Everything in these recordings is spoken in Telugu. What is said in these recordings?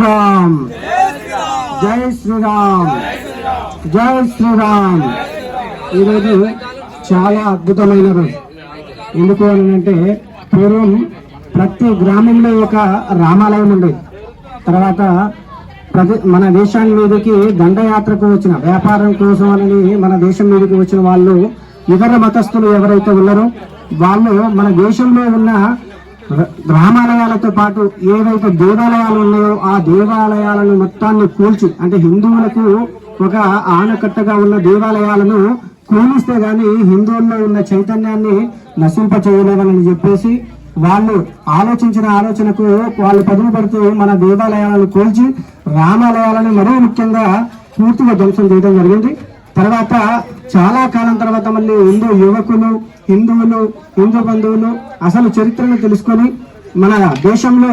రామ్ జై శ్రీరామ్ జై శ్రీరామ్. ఈరోజు చాలా అద్భుతమైన రోజు. ఎందుకు అని అంటే పూర్వం ప్రతి గ్రామంలో ఒక రామాలయం ఉండేది. తర్వాత మన దేశాన్ని మీదకి దండయాత్రకు వచ్చిన వ్యాపారం కోసం అని మన దేశం మీదకి వచ్చిన వాళ్ళు ఇతర మతస్థులు ఎవరైతే ఉన్నారో వాళ్ళు మన దేశంలో ఉన్న రామాలయాలతో పాటు ఏవైతే దేవాలయాలు ఉన్నాయో ఆ దేవాలయాలను మొత్తాన్ని కూల్చి, అంటే హిందువులకు ఒక ఆనకట్టగా ఉన్న దేవాలయాలను కూలిస్తే గాని హిందువుల్లో ఉన్న చైతన్యాన్ని నశింప చేయలేవని చెప్పేసి వాళ్ళు ఆలోచించిన ఆలోచనకు వాళ్ళు పదును పడుతూ మన దేవాలయాలను కూల్చి రామాలయాలను మరీ ముఖ్యంగా పూర్తిగా ధ్వంసం చేయడం జరిగింది. తర్వాత చాలా కాలం తర్వాత మళ్ళీ హిందూ యువకులు, హిందువులు, హిందూ బంధువులు అసలు చరిత్రను తెలుసుకొని మన దేశంలో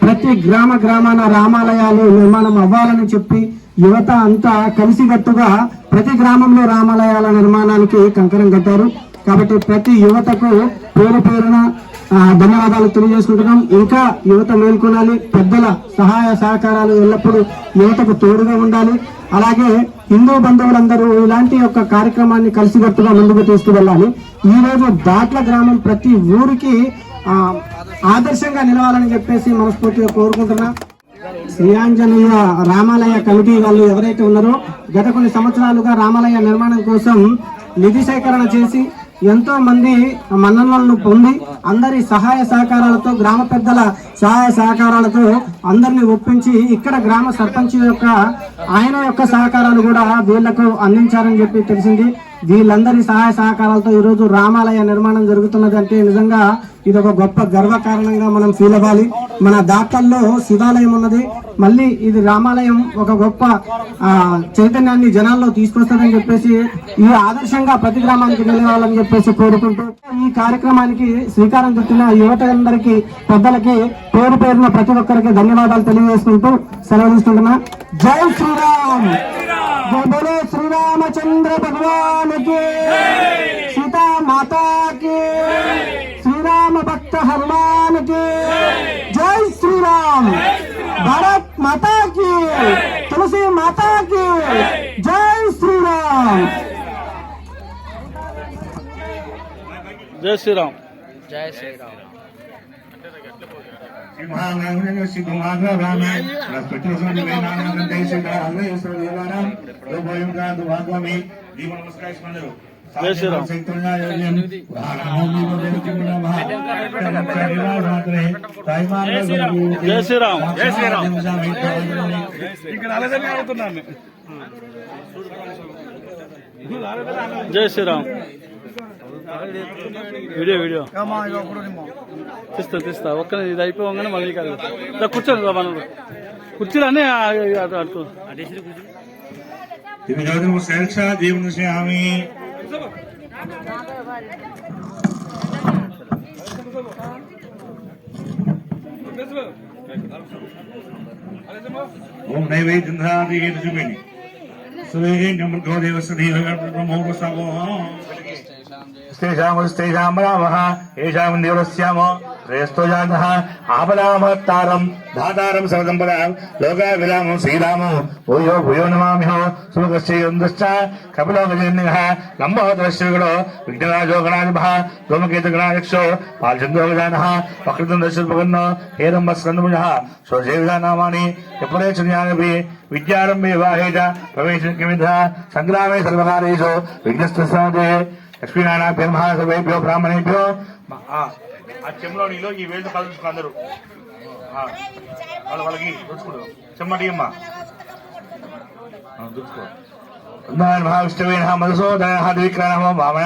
ప్రతి గ్రామాన రామాలయాలు నిర్మాణం అవ్వాలని చెప్పి యువత అంతా కలిసికట్టుగా ప్రతి గ్రామంలో రామాలయాల నిర్మాణానికి కంకణం కట్టారు. కాబట్టి ప్రతి యువతకు పేరున ధన్యవాదాలు తెలియజేసుకుంటున్నాం. ఇంకా యువత మేల్కొనాలి. పెద్దల సహాయ సహకారాలు ఎల్లప్పుడూ యువతకు తోడుగా ఉండాలి. అలాగే హిందూ బంధువులందరూ ఇలాంటి యొక్క కార్యక్రమాన్ని కలిసికట్టుగా ముందుకు తీసుకువెళ్ళాలి. ఈ రోజు దాట్ల గ్రామం ప్రతి ఊరికి ఆదర్శంగా నిలవాలని చెప్పేసి మనస్ఫూర్తిగా కోరుకుంటున్నా. శ్రీఆంజనేయ రామాలయ కమిటీ వాళ్ళు ఎవరైతే ఉన్నారో గత కొన్ని సంవత్సరాలుగా రామాలయ నిర్మాణం కోసం నిధి సేకరణ చేసి ఎంతో మంది మన్ననలను పొంది అందరి సహాయ సహకారాలతో, గ్రామ పెద్దల సహాయ సహకారాలతో అందరినీ ఒప్పించి ఇక్కడ గ్రామ సర్పంచ్ యొక్క ఆయన యొక్క సహకారాలు కూడా వీళ్లకు అందించారని చెప్పి తెలిసింది. వీళ్ళందరి సహాయ సహకారాలతో ఈరోజు రామాలయ నిర్మాణం జరుగుతున్నది అంటే నిజంగా ఇది ఒక గొప్ప గర్వకారణంగా మనం ఫీల్ అవ్వాలి. మన దాట్లల్లో శివాలయం ఉన్నది, మళ్ళీ ఇది రామాలయం ఒక గొప్ప చైతన్యాన్ని జనాల్లో తీసుకొస్తుందని చెప్పేసి ఈ ఆదర్శంగా ప్రతి గ్రామానికి నిలవాలని చెప్పేసి కోరుకుంటూ ఈ కార్యక్రమానికి శ్రీకారం చుట్టిన యువతలందరికీ, పెద్దలకి పేరున ప్రతి ఒక్కరికి ధన్యవాదాలు తెలియజేసుకుంటూ సెలవు తీసుకుంటున్నా. జై శ్రీరామ్. जय बोले श्री रामचंद्र भगवान की, सीता माता की, श्री राम भक्त हनुमान की. जय श्री राम. भारत माता की, तुलसी माता की. जय श्री राम. जय श्री राम. जय श्री राम. जय श्री राम. जय श्री राम. जय श्री राम. जय श्री राम. వీడియో తీస్తా ఒక్క ఇది అయిపోగానే మళ్ళీ కాదు కూర్చోండి బాబా, కుర్చీలు అన్నీ అటు ఓం నైవేద్యం చూపండి. స్థేషాం రామః ఏషాం దేవస్యామ శ్రేష్ఠో జాతః ఆపదామహత్తారం ధాతారం సర్వసంపదాం లోకాభిరామం శ్రీరామం భూయో భూయో నమామ్యహో సుముఖశ్చేంద్రశ్చ కపిలో గజేంద్రః లంబోదరశ్రీగణో విఘ్నరాజో గణాధిపః ధూమకేతు గణాధ్యక్షో పాల్చంద్రో గజానః వక్రతుండ శుల్పకర్ణో హేరంబస్కందభుజః స్వసేవిధానామాని ఎప్పుడే చున్యానభి విద్యారంభే వివాహేజ ప్రవేశం కిమిధ సంగ్రామే సర్వకార్యేషు విఘ్నస్తసాదే. లక్ష్మీనారాయణ సర్వేభ్యో బ్రాహ్మణేభ్యో. ఆ చెంలో నీలో ఈ వేలు కలుసుకో అందరూ వాళ్ళకి రుచుకుంటారు. చెమ్మటి అమ్మ రుచుకో. మహావిష్ణువే మధుసూదన విక్రమ వామన